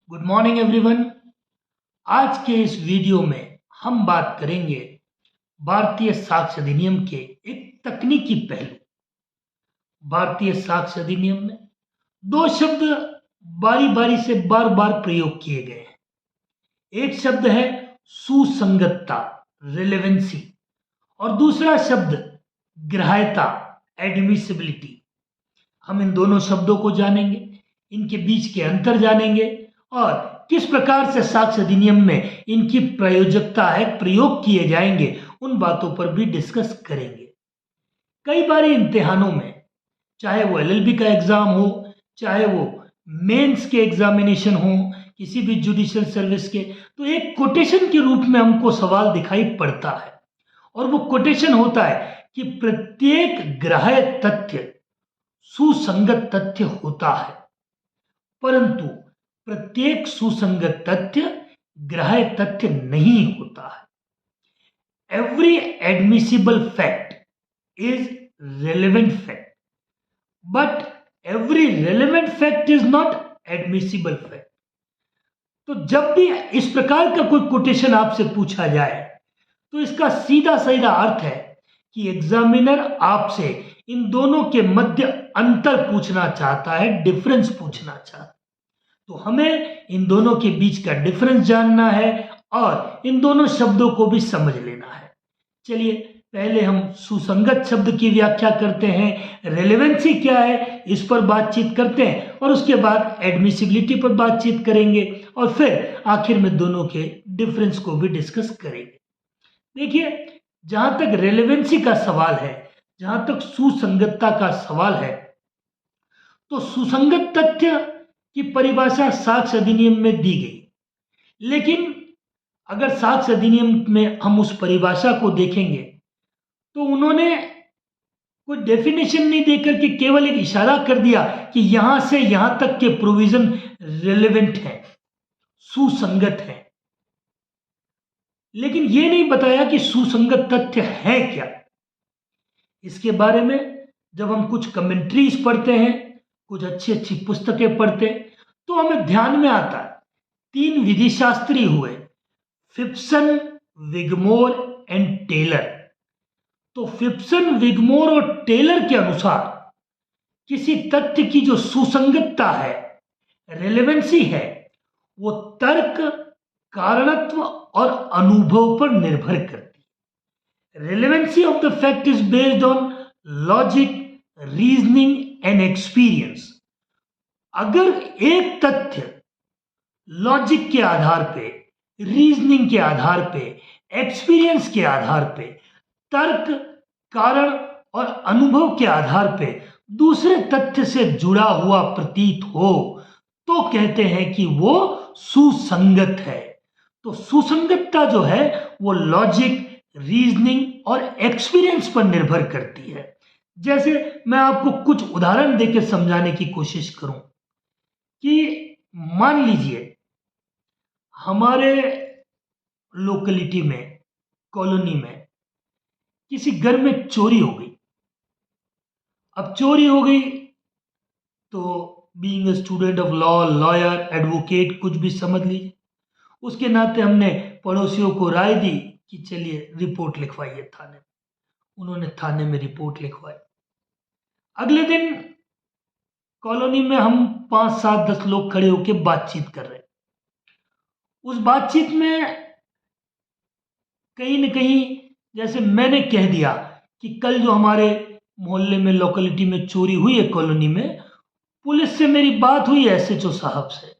Good morning everyone. आज के इस वीडियो में हम बात करेंगे भारतीय साक्ष्य अधिनियम के एक तकनीकी पहलू। भारतीय साक्ष्य अधिनियम में दो शब्द बारी बारी से बार बार प्रयोग किए गए हैं। एक शब्द है सुसंगतता, रिलेवेंसी, और दूसरा शब्द ग्राह्यता, एडमिसिबिलिटी। हम इन दोनों शब्दों को जानेंगे, इनके बीच के अंतर जानेंगे और किस प्रकार से साक्ष्य अधिनियम में इनकी प्रयोजकता है, प्रयोग किए जाएंगे, उन बातों पर भी डिस्कस करेंगे। कई बार इम्तिहानों में, चाहे वो एलएलबी का एग्जाम हो, चाहे वो मेंस के एग्जामिनेशन हो, किसी भी जुडिशियल सर्विस के, तो एक कोटेशन के रूप में हमको सवाल दिखाई पड़ता है और वो कोटेशन होता है कि प्रत्येक ग्राह्य तथ्य सुसंगत तथ्य होता है, परंतु प्रत्येक सुसंगत तथ्य ग्राह्य तथ्य नहीं होता है। Every admissible fact is relevant fact, but every relevant fact is not admissible fact. तो जब भी इस प्रकार का कोई कोटेशन आपसे पूछा जाए तो इसका सीधा सीधा अर्थ है कि एग्जामिनर आपसे इन दोनों के मध्य अंतर पूछना चाहता है, डिफरेंस पूछना चाहता है। तो हमें इन दोनों के बीच का डिफरेंस जानना है और इन दोनों शब्दों को भी समझ लेना है। चलिए पहले हम सुसंगत शब्द की व्याख्या करते हैं, रेलेवेंसी क्या है इस पर बातचीत करते हैं, और उसके बाद एडमिसिबिलिटी पर बातचीत करेंगे और फिर आखिर में दोनों के डिफरेंस को भी डिस्कस करेंगे। देखिए, जहां तक रेलेवेंसी का सवाल है, जहां तक सुसंगतता का सवाल है, तो सुसंगत तथ्य की परिभाषा साक्ष्य अधिनियम में दी गई। लेकिन अगर साक्ष्य अधिनियम में हम उस परिभाषा को देखेंगे तो उन्होंने कोई डेफिनेशन नहीं देकर के केवल एक इशारा कर दिया कि यहां से यहां तक के प्रोविजन रेलेवेंट है, सुसंगत है, लेकिन यह नहीं बताया कि सुसंगत तथ्य है क्या। इसके बारे में जब हम कुछ कमेंट्रीज पढ़ते हैं, कुछ अच्छी अच्छी पुस्तकें पढ़ते हैं, तो हमें ध्यान में आता है तीन विधिशास्त्री हुए, फिप्सन, विगमोर एंड टेलर। तो फिप्सन, विगमोर और टेलर के अनुसार किसी तथ्य की जो सुसंगतता है, रेलेवेंसी है, वो तर्क, कारणत्व और अनुभव पर निर्भर करती है। Relevancy of the fact is based on logic, reasoning and experience. अगर एक तथ्य लॉजिक के आधार पे, रीजनिंग के आधार पे, एक्सपीरियंस के आधार पे, तर्क, कारण और अनुभव के आधार पे दूसरे तथ्य से जुड़ा हुआ प्रतीत हो, तो कहते हैं कि वो सुसंगत है। तो सुसंगतता जो है वो लॉजिक, रीजनिंग और एक्सपीरियंस पर निर्भर करती है। जैसे मैं आपको कुछ उदाहरण देकर समझाने की कोशिश करूं कि मान लीजिए हमारे लोकेलिटी में, कॉलोनी में किसी घर में चोरी हो गई। अब चोरी हो गई तो being a student of law, lawyer, advocate, कुछ भी समझ लीजिए, उसके नाते हमने पड़ोसियों को राय दी कि चलिए रिपोर्ट लिखवाइए थाने। उन्होंने थाने में रिपोर्ट लिखवाई। अगले दिन कॉलोनी में हम 5, 7, 10 लोग खड़े होकर बातचीत कर रहे हैं। उस बातचीत में कहीं न कहीं जैसे मैंने कह दिया कि कल जो हमारे मोहल्ले में, लोकेलिटी में चोरी हुई है कॉलोनी में, पुलिस से मेरी बात हुई एसएचओ साहब से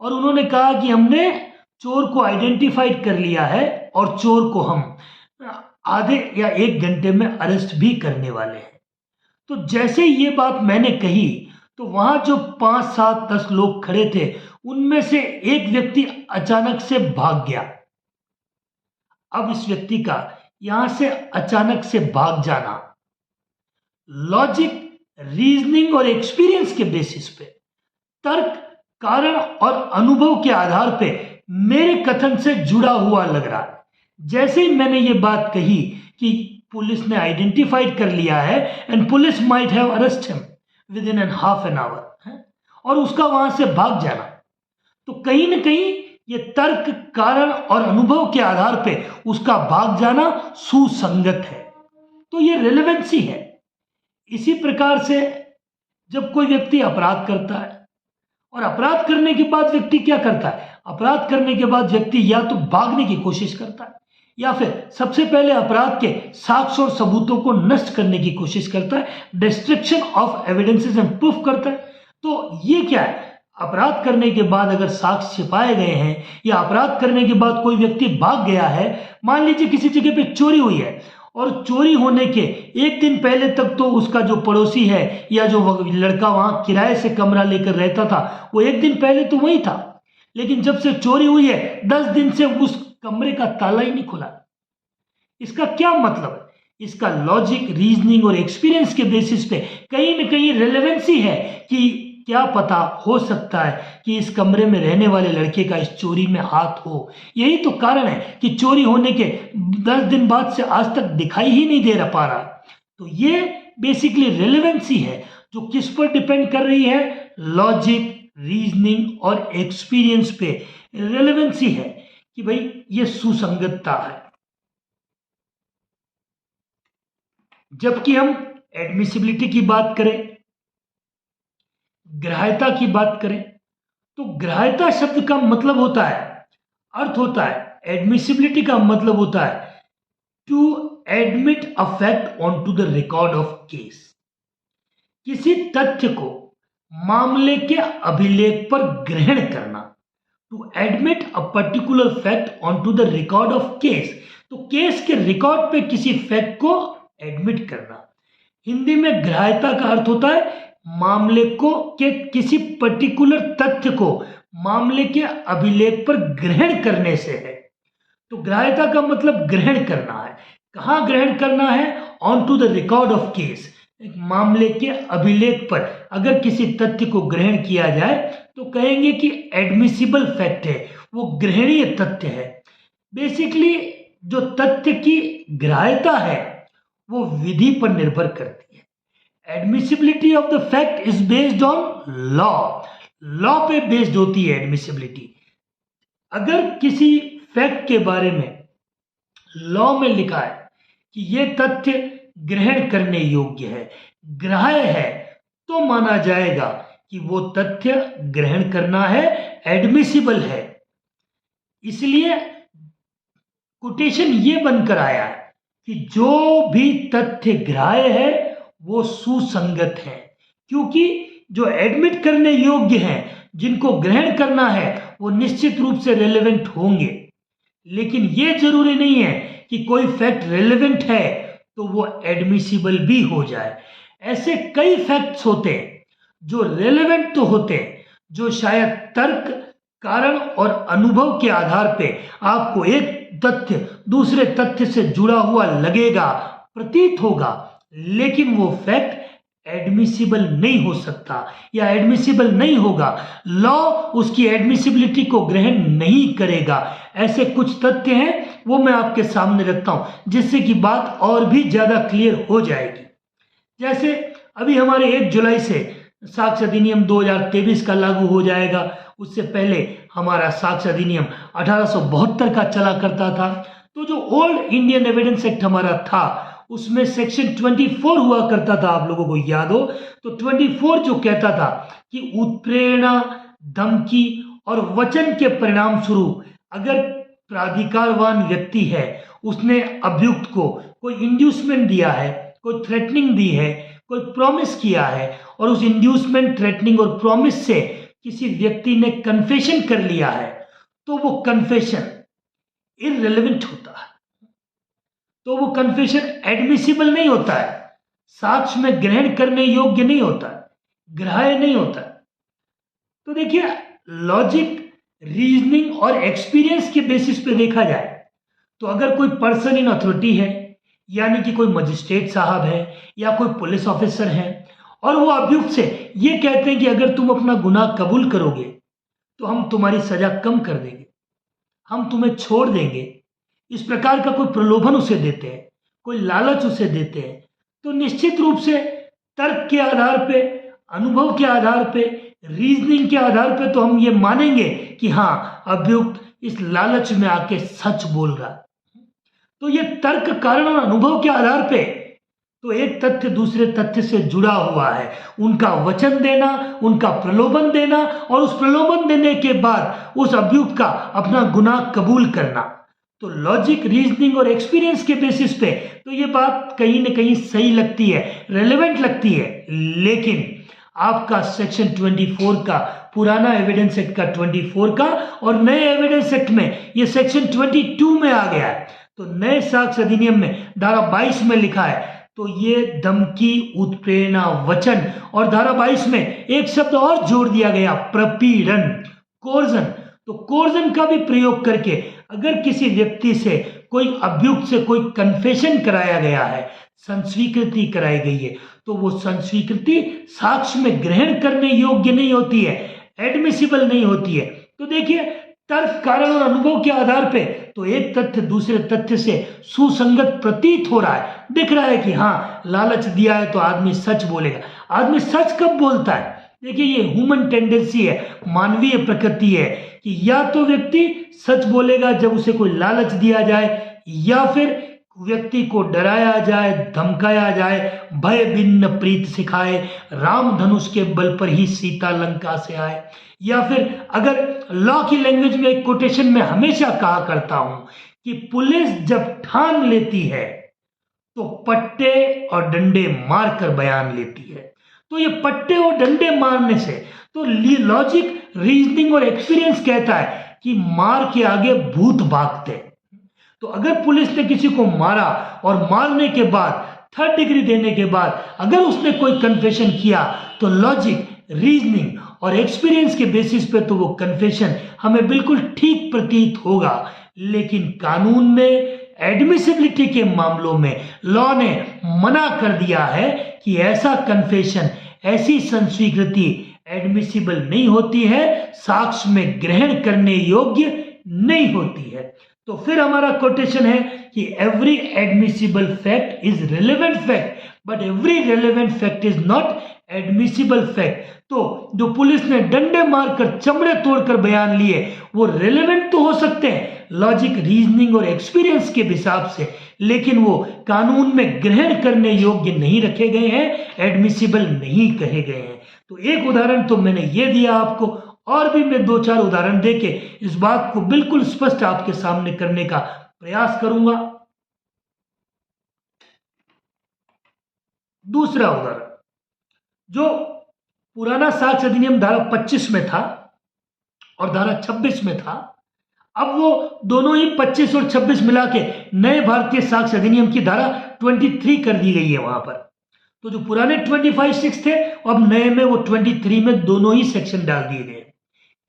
और उन्होंने कहा कि हमने चोर को आइडेंटिफाइड कर लिया है और चोर को हम आधे या 1 घंटे में अरेस्ट भी करने वाले हैं। तो जैसे ये बात मैंने कही तो वहां जो 5, 7, 10 लोग खड़े थे, उनमें से एक व्यक्ति अचानक से भाग गया। अब इस व्यक्ति का यहां से अचानक से भाग जाना लॉजिक, रीजनिंग और एक्सपीरियंस के बेसिस पे, तर्क, कारण और अनुभव के आधार पे मेरे कथन से जुड़ा हुआ लग रहा है। जैसे ही मैंने ये बात कही कि पुलिस ने आइडेंटिफाइड कर लिया है and police might have arrest him with in an half an hour, और उसका वहां से भाग जाना, तो कहीं ना कहीं ये तर्क, कारण और अनुभव के आधार पे उसका भाग जाना सुसंगत है, तो ये रेलेवेंसी है। इसी प्रकार से जब कोई व्यक्ति अपराध करता है और अपराध करने के बाद व्यक्ति क्या करता है, अपराध करने के बाद व्यक्ति या तो भागने की कोशिश करता है या फिर सबसे पहले अपराध के साक्ष्य और सबूतों को नष्ट करने की कोशिश करता है, destruction of evidences and proof करता है। तो ये क्या है, अपराध करने के बाद अगर साक्ष्य छिपाए गए हैं या अपराध करने के बाद कोई व्यक्ति भाग गया है, मान लीजिए किसी जगह पे चोरी हुई है और चोरी होने के एक दिन पहले तक तो उसका जो पड़ोसी है या जो लड़का वहां किराए से कमरा लेकर रहता था वो एक दिन पहले तो वही था, लेकिन जब से चोरी हुई है 10 दिन से उस कमरे का ताला ही नहीं खुला। इसका क्या मतलब है, इसका लॉजिक, रीजनिंग और एक्सपीरियंस के बेसिस पे कहीं ना कहीं रेलेवेंसी है कि क्या पता हो सकता है कि इस कमरे में रहने वाले लड़के का इस चोरी में हाथ हो। यही तो कारण है कि चोरी होने के 10 दिन बाद से आज तक दिखाई ही नहीं दे पा रहा। तो ये बेसिकली रेलेवेंसी है जो किस पर डिपेंड कर रही है, लॉजिक, रीजनिंग और एक्सपीरियंस पे रेलेवेंसी है कि भाई ये सुसंगतता है। जबकि हम एडमिसिबिलिटी की बात करें, ग्राह्यता की बात करें, तो ग्राह्यता शब्द का मतलब होता है, अर्थ होता है, एडमिसिबिलिटी का मतलब होता है to admit a fact on to the record of case. किसी तथ्य को मामले के अभिलेख पर ग्रहण करना, to admit a particular fact on to the record of case. तो केस के रिकॉर्ड पे किसी फैक्ट को एडमिट करना। हिंदी में ग्राह्यता का अर्थ होता है मामले को के किसी पर्टिकुलर तथ्य को मामले के अभिलेख पर ग्रहण करने से है। तो ग्राह्यता का मतलब ग्रहण करना है। कहाँ ग्रहण करना है, on to the record of case, एक मामले के अभिलेख पर अगर किसी तथ्य को ग्रहण किया जाए तो कहेंगे कि एडमिसिबल फैक्ट है, वो ग्रहणीय तथ्य है। बेसिकली जो तथ्य की ग्राह्यता है वो विधि पर निर्भर करती है। Admissibility of the fact is based on law, law पे बेस्ड होती है एडमिसिबिलिटी। अगर किसी फैक्ट के बारे में लॉ में लिखा है कि यह तथ्य ग्रहण करने योग्य है, ग्राह्य है, तो माना जाएगा कि वो तथ्य ग्रहण करना है, एडमिसिबल है। इसलिए कोटेशन ये बनकर आया है कि जो भी तथ्य ग्राह्य है वो सुसंगत है, क्योंकि जो एडमिट करने योग्य हैं, जिनको ग्रहण करना है, वो निश्चित रूप से रेलेवेंट होंगे। लेकिन ये जरूरी नहीं है कि कोई फैक्ट रेलेवेंट है तो वो एडमिसिबल भी हो जाए। ऐसे कई फैक्ट्स होते हैं जो रेलेवेंट तो होते हैं, जो शायद तर्क, कारण और अनुभव के आधार पे आपको एक तथ्य दूसरे तथ्य से जुड़ा हुआ लगेगा, प्रतीत होगा, लेकिन वो फैक्ट एडमिसिबल नहीं हो सकता या एडमिसिबल नहीं होगा। लॉ उसकी एडमिसिबिलिटी को ग्रहण नहीं करेगा। ऐसे कुछ तथ्य हैं, वो मैं आपके सामने रखता हूं जिससे कि बात और भी ज्यादा क्लियर हो जाएगी। जैसे अभी हमारे 1 जुलाई से साक्ष्य अधिनियम 2023 का लागू हो जाएगा। उससे पहले हमारा साक्ष्य अधिनियम 1872 का चला करता था। तो जो ओल्ड इंडियन एविडेंस एक्ट हमारा था उसमें सेक्शन 24 हुआ करता था, आप लोगों को याद हो तो 24 जो कहता था कि उत्प्रेरणा, धमकी और वचन के परिणाम स्वरूप अगर प्राधिकारवान व्यक्ति है, उसने अभियुक्त को कोई इंड्यूसमेंट दिया है, कोई थ्रेटनिंग दी है, कोई प्रॉमिस किया है और उस इंड्यूसमेंट, थ्रेटनिंग और प्रॉमिस से किसी व्यक्ति ने कन्फेशन कर लिया है, तो वो कन्फेशन इररिलेवेंट होता है, तो वो कन्फेशन एडमिसिबल नहीं होता है, साक्ष्य में ग्रहण करने योग्य नहीं होता है, ग्राह्य नहीं होता है। तो देखिए, लॉजिक, रीजनिंग और एक्सपीरियंस के बेसिस पे देखा जाए तो अगर कोई पर्सन इन अथॉरिटी है, यानी कि कोई मजिस्ट्रेट साहब है या कोई पुलिस ऑफिसर है और वो अभियुक्त से ये कहते हैं कि अगर तुम अपना गुनाह कबूल करोगे तो हम तुम्हारी सजा कम कर देंगे, हम तुम्हें छोड़ देंगे, इस प्रकार का कोई प्रलोभन उसे देते हैं, कोई लालच उसे देते हैं, तो निश्चित रूप से तर्क के आधार पे, अनुभव के आधार पे, रीजनिंग के आधार पे तो हम ये मानेंगे कि हाँ, अभियुक्त इस लालच में आके सच बोल रहा। तो ये तर्क, कारण और अनुभव के आधार पे तो एक तथ्य दूसरे तथ्य से जुड़ा हुआ है। उनका वचन देना, उनका प्रलोभन देना और उस प्रलोभन देने के बाद उस अभियुक्त का अपना गुनाह कबूल करना। तो लॉजिक, रीजनिंग और एक्सपीरियंस के बेसिस पे तो ये बात कहीं ना कहीं सही लगती है, रेलेवेंट लगती है। लेकिन आपका सेक्शन 24 का, पुराना एविडेंस एक्ट का 24 का और नए एविडेंस एक्ट में ये सेक्शन 22 में आ गया है। तो नए साक्ष्य अधिनियम में धारा 22 में लिखा है, तो ये धमकी, उत्प्रेरणा, वचन, और धारा 22 में एक शब्द और जोड़ दिया गया, प्रपीड़न, कोर्जन। तो कोर्जन का भी प्रयोग करके अगर किसी व्यक्ति से, कोई अभियुक्त से कोई कन्फेशन कराया गया है, संस्वीकृति कराई गई है, तो वो संस्वीकृति साक्ष्य में ग्रहण करने योग्य नहीं होती है, एडमिसिबल नहीं होती है। तो देखिए, तर्क, कारण और अनुभव के आधार पे तो एक तथ्य दूसरे तथ्य से सुसंगत प्रतीत हो रहा है, दिख रहा है कि हाँ, लालच दिया है तो आदमी सच बोलेगा। आदमी सच कब बोलता है? देखिए, ये ह्यूमन टेंडेंसी है, मानवीय प्रकृति है कि या तो व्यक्ति सच बोलेगा जब उसे कोई लालच दिया जाए, या फिर व्यक्ति को डराया जाए, धमकाया जाए, भय भिन्न प्रीत सिखाए, राम धनुष के बल पर ही सीता लंका से आए। या फिर अगर लॉ की लैंग्वेज में एक कोटेशन में हमेशा कहा करता हूं कि पुलिस जब ठान लेती है तो पट्टे और डंडे मारकर बयान लेती है। तो ये पट्टे और डंडे मारने से तो लॉजिक, रीजनिंग और एक्सपीरियंस कहता है कि मार के आगे भूत भागते। तो अगर पुलिस ने किसी को मारा और मारने के बाद, थर्ड डिग्री देने के बाद अगर उसने कोई कन्फेशन किया, तो लॉजिक, रीजनिंग और एक्सपीरियंस के बेसिस पे तो वो कन्फेशन हमें बिल्कुल ठीक प्रतीत होगा। लेकिन कानून में, एडमिसिबिलिटी के मामलों में लॉ ने मना कर दिया है कि ऐसा कन्फेशन, ऐसी संस्वीकृति एडमिसिबल नहीं होती है, साक्ष्य में ग्रहण करने योग्य नहीं होती है। तो फिर हमारा कोटेशन है कि every admissible fact is relevant fact, but every relevant fact is not admissible fact. तो जो पुलिस ने डंडे मारकर, चमड़े तोड़कर बयान लिए, वो रेलेवेंट तो हो सकते हैं लॉजिक, रीजनिंग और एक्सपीरियंस के हिसाब से, लेकिन वो कानून में ग्रहण करने योग्य नहीं रखे गए हैं, एडमिसिबल नहीं कहे गए हैं। तो एक उदाहरण तो मैंने ये दिया आपको, और भी मैं 2-4 उदाहरण देके इस बात को बिल्कुल स्पष्ट आपके सामने करने का प्रयास करूंगा। दूसरा उदाहरण, जो पुराना साक्ष्य अधिनियम धारा 25 में था और धारा 26 में था, अब वो दोनों ही 25 और 26 मिला के नए भारतीय साक्ष्य अधिनियम की धारा 23 कर दी गई है वहां पर। तो जो पुराने 25(6) थे, अब नए में वो 23 में दोनों ही सेक्शन डाल दिए गए।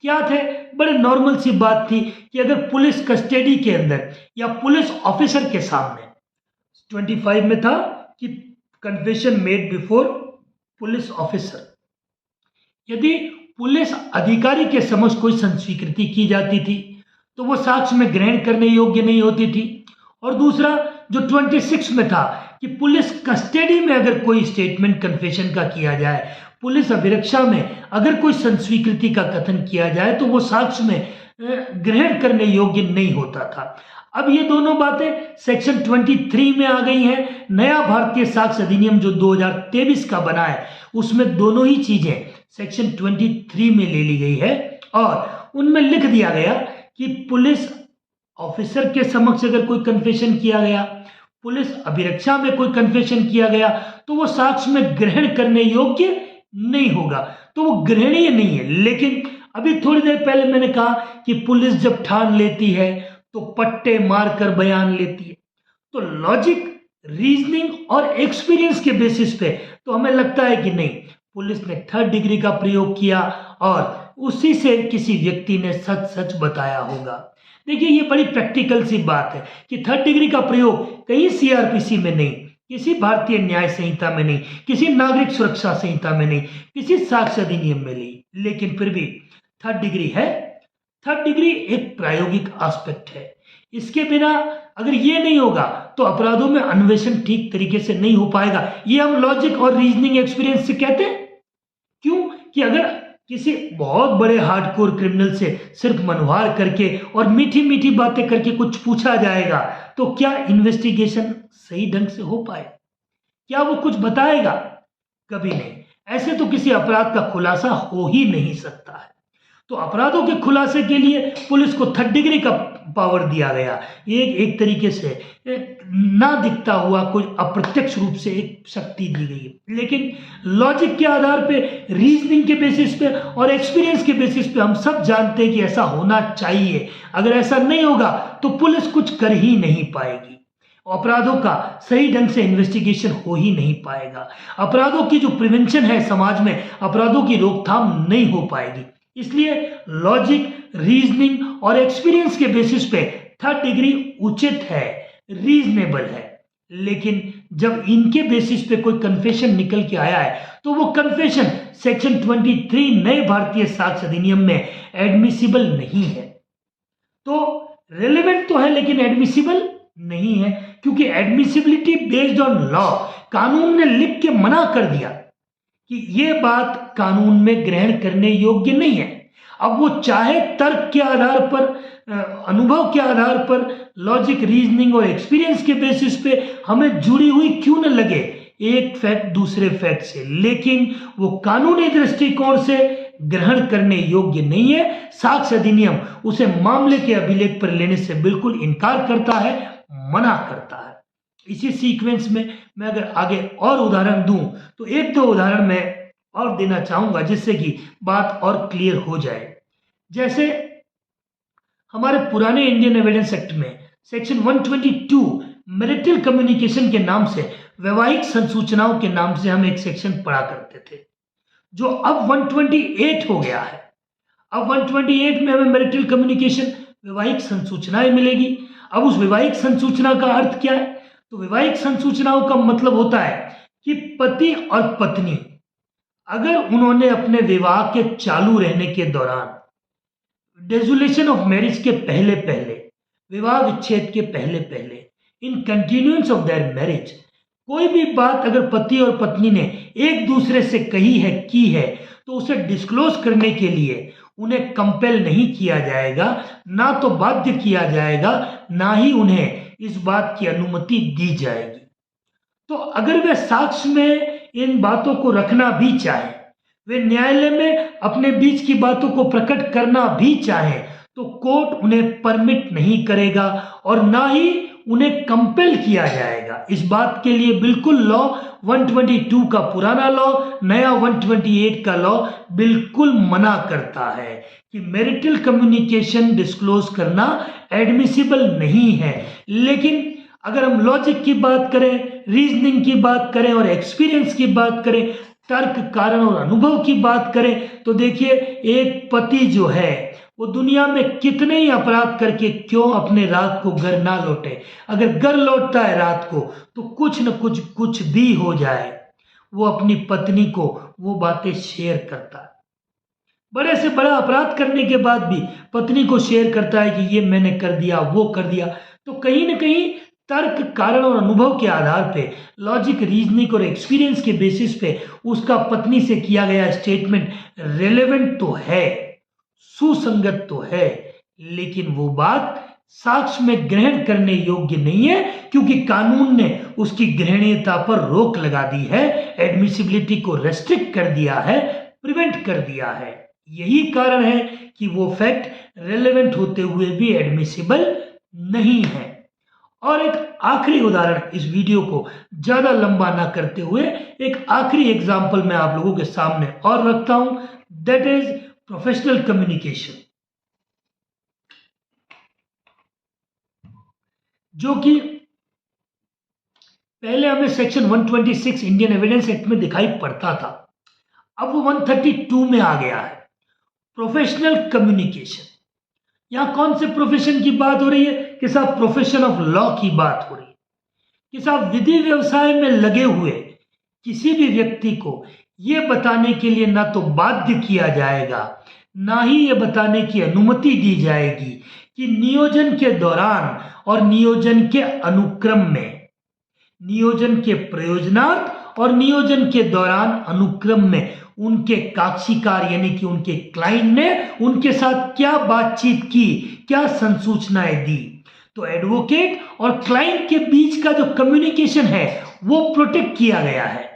क्या थे? बड़े नॉर्मल सी बात थी कि अगर पुलिस कस्टडी के अंदर या पुलिस ऑफिसर के सामने, 25 में था कि confession made before police officer, यदि पुलिस अधिकारी के समक्ष कोई संस्वीकृति की जाती थी तो वो साक्ष्य में ग्रहण करने योग्य नहीं होती थी। और दूसरा जो 26 में था कि पुलिस कस्टडी में अगर कोई स्टेटमेंट कन्फेशन का किया जाए, पुलिस अभिरक्षा में अगर कोई संस्वीकृति का कथन किया जाए, तो वो साक्ष्य में ग्रहण करने योग्य नहीं होता था। अब ये दोनों बातें सेक्शन 23 में आ गई हैं। नया भारतीय साक्ष्य अधिनियम जो 2023 का बना है, उसमें दोनों ही चीजें सेक्शन 23 में ले ली गई है और उनमें लिख दिया गया कि पुलिस ऑफिसर के समक्ष अगर कोई कन्फेशन किया गया, पुलिस अभिरक्षा में कोई कन्फेशन किया गया, तो वो साक्ष्य में ग्रहण करने योग्य नहीं होगा, तो वो ग्रहणीय नहीं है। लेकिन अभी थोड़ी देर पहले मैंने कहा कि पुलिस जब ठान लेती है तो पट्टे मारकर बयान लेती है। तो लॉजिक, रीजनिंग और एक्सपीरियंस के बेसिस पे तो हमें लगता है कि नहीं, पुलिस ने थर्ड डिग्री का प्रयोग किया और उसी से किसी व्यक्ति ने सच सच बताया होगा। देखिए, ये बड़ी प्रैक्टिकल सी बात है कि थर्ड डिग्री का प्रयोग कहीं सीआरपीसी में नहीं, किसी भारतीय न्याय संहिता में नहीं, किसी नागरिक सुरक्षा संहिता में नहीं, किसी साक्ष्य अधिनियम में नहीं, लेकिन फिर भी थर्ड डिग्री है। थर्ड डिग्री एक प्रायोगिक एस्पेक्ट है। इसके बिना अगर ये नहीं होगा तो अपराधों में अन्वेषण ठीक तरीके से नहीं हो पाएगा। ये हम लॉजिक और रीजनिंग एक्सपीरियंस से कहते हैं। क्यों? कि अगर किसी बहुत बड़े हार्डकोर क्रिमिनल से सिर्फ मनवार करके और मीठी मीठी बातें करके कुछ पूछा जाएगा तो क्या इन्वेस्टिगेशन सही ढंग से हो पाए? क्या वो कुछ बताएगा? कभी नहीं। ऐसे तो किसी अपराध का खुलासा हो ही नहीं सकता है। तो अपराधों के खुलासे के लिए पुलिस को थर्ड डिग्री का पावर दिया गया। एक तरीके से ना दिखता हुआ कोई अप्रत्यक्ष रूप से एक शक्ति दी गई है। लेकिन लॉजिक के आधार पे, रीजनिंग के बेसिस पे और एक्सपीरियंस के बेसिस पे हम सब जानते हैं कि ऐसा होना चाहिए। अगर ऐसा नहीं होगा तो पुलिस कुछ कर ही नहीं पाएगी, अपराधों का सही ढंग से इन्वेस्टिगेशन हो ही नहीं पाएगा, अपराधों की जो प्रिवेंशन है समाज में, अपराधों की रोकथाम नहीं हो पाएगी। इसलिए लॉजिक, रीजनिंग और एक्सपीरियंस के बेसिस पे थर्ड डिग्री उचित है, रीजनेबल है। लेकिन जब इनके बेसिस पे कोई कन्फेशन निकल के आया है तो वो कन्फेशन सेक्शन 23 नए भारतीय साक्ष्य अधिनियम में एडमिसिबल नहीं है। तो रेलेवेंट तो है लेकिन एडमिसिबल नहीं है, क्योंकि एडमिसिबिलिटी बेस्ड ऑन लॉ, कानून ने लिख के मना कर दिया कि ये बात कानून में ग्रहण करने योग्य नहीं है। अब वो चाहे तर्क के आधार पर, अनुभव के आधार पर, लॉजिक, रीजनिंग और एक्सपीरियंस के बेसिस पे हमें जुड़ी हुई क्यों न लगे एक फैक्ट दूसरे फैक्ट से, लेकिन वो कानूनी दृष्टिकोण से ग्रहण करने योग्य नहीं है। साक्ष्य अधिनियम उसे मामले के अभिलेख पर लेने से बिल्कुल इनकार करता है, मना करता है। इसी सीक्वेंस में मैं अगर आगे और उदाहरण दूं तो एक दो उदाहरण मैं और देना चाहूंगा जिससे कि बात और क्लियर हो जाए। जैसे हमारे पुराने इंडियन एविडेंस एक्ट में सेक्शन 122 मैरिटल कम्युनिकेशन के नाम से, वैवाहिक संसूचनाओं के नाम से हम एक सेक्शन पढ़ा करते थे, जो अब 128 हो गया है। अब 128 में हमें मैरिटल कम्युनिकेशन, वैवाहिक संसूचनाएं मिलेगी। अब उस वैवाहिक संसूचना का अर्थ क्या है? तो वैवाहिक संसूचनाओं का मतलब होता है कि पति और पत्नी अगर उन्होंने अपने विवाह के चालू रहने के दौरान, डिसोल्यूशन ऑफ मैरिज के पहले पहले, विवाह विच्छेद के पहले पहले, इन कंटिन्यूएंस ऑफ देयर मैरिज, कोई भी बात अगर पति और पत्नी ने एक दूसरे से कही है, की है, तो उसे डिस्क्लोज करने के लिए उन्हें कंपेल नहीं किया जाएगा, ना तो बाध्य किया जाएगा, ना ही उन्हें इस बात की अनुमति दी जाएगी। तो अगर वे साक्ष्य में इन बातों को रखना भी चाहे, वे न्यायालय में अपने बीच की बातों को प्रकट करना भी चाहे, तो कोर्ट उन्हें परमिट नहीं करेगा और ना ही उन्हें कंपेल किया जाएगा। इस बात के लिए बिल्कुल लॉ 122 का पुराना लॉ, नया 128 का लॉ बिल्कुल मना करता है कि मैरिटल कम्युनिकेशन डिस्क्लोज करना एडमिसिबल नहीं है। लेकिन अगर हम लॉजिक की बात करें, रीजनिंग की बात करें और एक्सपीरियंस की बात करें, तर्क, कारण और अनुभव की बात करें, तो देखिए एक पति जो है वो दुनिया में कितने ही अपराध करके क्यों अपने रात को घर ना लौटे, अगर घर लौटता है रात को तो कुछ न कुछ भी हो जाए, वो अपनी पत्नी को वो बातें शेयर करता है। बड़े से बड़ा अपराध करने के बाद भी पत्नी को शेयर करता है कि ये मैंने कर दिया, वो कर दिया। तो कहीं ना कहीं तर्क, कारण और अनुभव के आधार पे, लॉजिक, रीजनिंग और एक्सपीरियंस के बेसिस पे उसका पत्नी से किया गया स्टेटमेंट रेलेवेंट तो है, सुसंगत तो है, लेकिन वो बात साक्ष्य में ग्रहण करने योग्य नहीं है, क्योंकि कानून ने उसकी ग्रहणीयता पर रोक लगा दी है, एडमिसिबिलिटी को रेस्ट्रिक्ट कर दिया है, प्रिवेंट कर दिया है। यही कारण है कि वो फैक्ट रेलेवेंट होते हुए भी एडमिसिबल नहीं है। और एक आखिरी उदाहरण, इस वीडियो को ज्यादा लंबा ना करते हुए एक आखिरी एग्जांपल मैं आप लोगों के सामने और रखता हूं, दैट इज प्रोफेशनल कम्युनिकेशन, जो कि पहले हमें सेक्शन 126 इंडियन एविडेंस एक्ट में दिखाई पड़ता था, अब वो 132 में आ गया है। प्रोफेशनल कम्युनिकेशन, यहां कौन से प्रोफेशन की बात हो रही है कि साहब प्रोफेशन ऑफ लॉ की बात हो रही है, कि साहब विधि व्यवसाय में लगे हुए किसी भी व्यक्ति को यह बताने के लिए ना तो बाध्य किया जाएगा, ना ही यह बताने की अनुमति दी जाएगी कि नियोजन के दौरान और नियोजन के अनुक्रम में, नियोजन के प्रयोजनार्थ और नियोजन के दौरान अनुक्रम में उनके काक्षीकार यानी कि उनके क्लाइंट ने उनके साथ क्या बातचीत की, क्या संसूचनाएं दी। तो एडवोकेट और क्लाइंट के बीच का जो कम्युनिकेशन है वो प्रोटेक्ट किया गया है।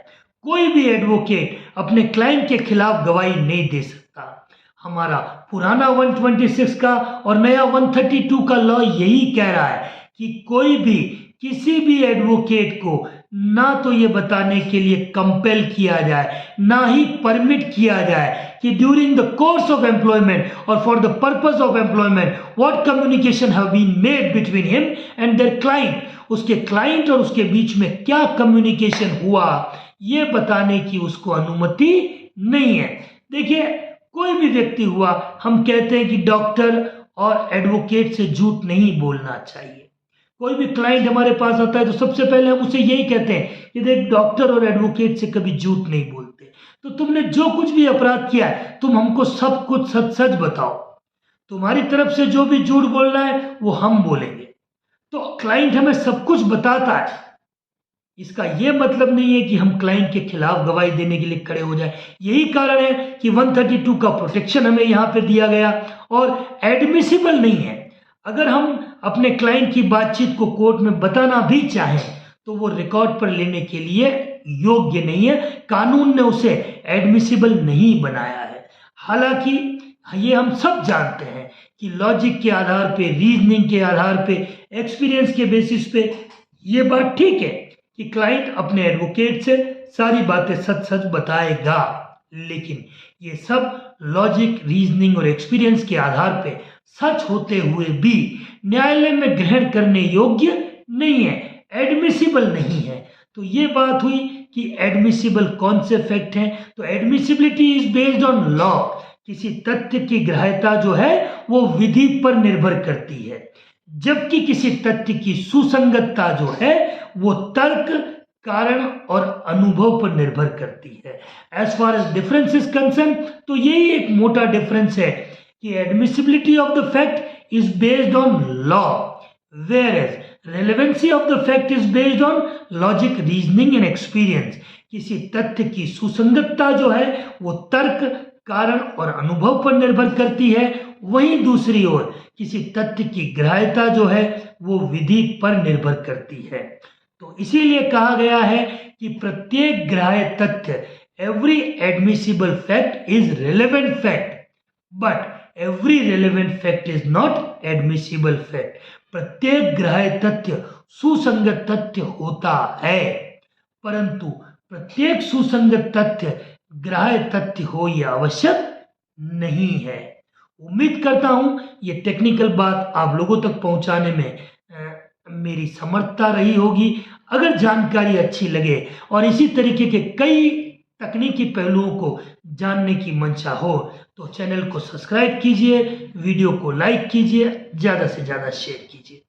कोई भी एडवोकेट अपने क्लाइंट के खिलाफ गवाही नहीं दे सकता। हमारा पुराना 126 का और नया 132 का लॉ यही कह रहा है कि कोई भी किसी भी एडवोकेट को ना तो ये बताने के लिए कंपेल किया जाए, ना ही परमिट किया जाए कि during the course of employment और for the purpose of employment what communication have been made between him and their client, उसके क्लाइंट और उसके बीच में क्या कम्युनिकेशन हुआ, ये बताने की उसको अनुमति नहीं है। देखिए, कोई भी व्यक्ति हुआ, हम कहते हैं कि डॉक्टर और एडवोकेट से झूठ नहीं बोलना चाहिए। कोई भी क्लाइंट हमारे पास आता है तो सबसे पहले हम उसे यही कहते हैं कि देख, डॉक्टर और एडवोकेट से कभी झूठ नहीं बोलते, तो तुमने जो कुछ भी अपराध किया है तुम हमको सब कुछ सच सच बताओ, तुम्हारी तरफ से जो भी झूठ बोलना है वो हम बोलेंगे। तो क्लाइंट हमें सब कुछ बताता है, इसका यह मतलब नहीं है कि हम क्लाइंट के खिलाफ गवाही देने के लिए खड़े हो जाए। यही कारण है कि 132 का प्रोटेक्शन हमें यहां पे दिया गया और एडमिसिबल नहीं है। अगर हम अपने क्लाइंट की बातचीत को कोर्ट में बताना भी चाहें तो वो रिकॉर्ड पर लेने के लिए योग्य नहीं है, कानून ने उसे एडमिसिबल नहीं बनाया है। हालांकि ये हम सब जानते हैं कि लॉजिक के आधार पे, रीजनिंग के आधार पे, एक्सपीरियंस के बेसिस पे ये बात ठीक है कि क्लाइंट अपने एडवोकेट से सारी बातें सच सच बताएगा, लेकिन ये सब लॉजिक, रीजनिंग और एक्सपीरियंस के आधार पे सच होते हुए भी न्यायालय में ग्रहण करने योग्य नहीं है, एडमिसिबल नहीं है। तो ये बात हुई कि एडमिसिबल कौन से फैक्ट हैं। तो admissibility is based on law. किसी तथ्य की ग्राह्यता जो है वो विधि पर निर्भर करती है, जबकि किसी तथ्य की सुसंगतता जो है वो तर्क, कारण और अनुभव पर निर्भर करती है। As far as difference is concern, तो यही एक मोटा डिफरेंस है कि admissibility of the fact is based on law, whereas relevancy of the fact is based on logic, reasoning and experience। किसी तथ्य की सुसंगतता जो है वो तर्क, कारण और अनुभव पर निर्भर करती है, वहीं दूसरी ओर किसी तथ्य की ग्राह्यता जो है वो विधि पर निर्भर करती है। तो इसीलिए कहा गया है कि प्रत्येक ग्राह्य तथ्य, every admissible fact is relevant fact, but every relevant fact is not admissible fact. प्रत्येक ग्राह्य तथ्य सुसंगत तथ्य होता है, परंतु प्रत्येक सुसंगत तथ्य ग्राह्य तथ्य हो यह आवश्यक नहीं है। उम्मीद करता हूं ये टेक्निकल बात आप लोगों तक पहुंचाने में मेरी समर्थता रही होगी। अगर जानकारी अच्छी लगे और इसी तरीके के कई तकनीकी पहलुओं को जानने की मंशा हो तो चैनल को सब्सक्राइब कीजिए, वीडियो को लाइक कीजिए, ज़्यादा से ज़्यादा शेयर कीजिए।